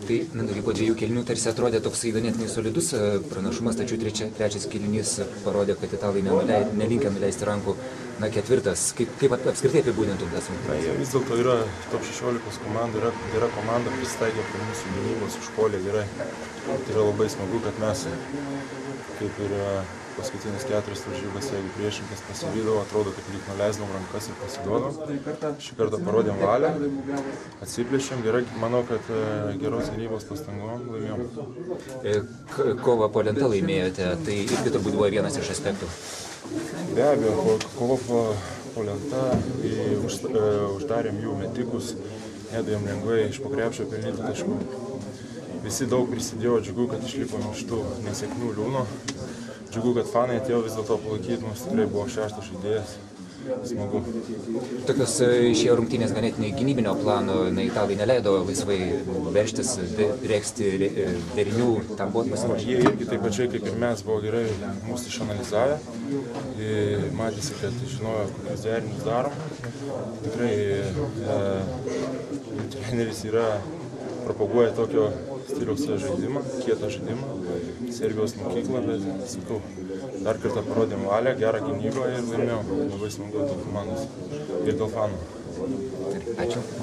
Tai, Mindaugai, po 2 kėlinių tarsi atrodė toksai ganėtinai solidus pranašumas, tačiau trečias kėlinys parodė, kad italai nelinkę nuleisti rankų. Na, ketvirtas, kaip apskritai apibūdintum tas rungtynes? Vis dėlto yra top 16 komanda, yra komanda pristaigė prie mūsų gynybos, užpuolė gerai. Tai yra labai smagu, kad mes, kaip ir paskutinis 4 varžybas, jeigu priešininkas pasivydavo, atrodo, kad lyg nuleisdavom rankas ir pasiduodam. Šį kartą parodėm valią, atsiplėšėm, gerai, manau, kad geros gynybos pastangom laimėjom. Kovą po lenta laimėjote, tai irgi turbūt buvo vienas iš aspektų. Be abejo, kova po lenta, uždarėm jų metikus, nedavėm lengvai iš po krepšio pelnyti taškų. Visi daug prisidėjo, džiugu, kad išlipom iš tų nesėkmių liūno. Džiugu, kad fanai atėjo vis dėlto palaikyti, mums tikrai buvo 6 žaidėjas. Smagu. Tokios išėjo rungtynės ganėtinai gynybinio plano, italai neleido laisvai veržtis, rėksti derinių, tam buvo pasiruošę. Jie irgi taip pačiai kaip ir mes buvo gerai mūsų išanalizavę. Matėsi, kad žinojo, kokius derinius darom. Tikrai treneris propaguoja tokio stiliaus žaidimą, kietą žaidimą, Serbijos mokyklą, bet sakau, dar kartą parodėm valią, gerą gynybą ir laimėjom. Labai smagu dėl komandos ir dėl fanų. Ačiū.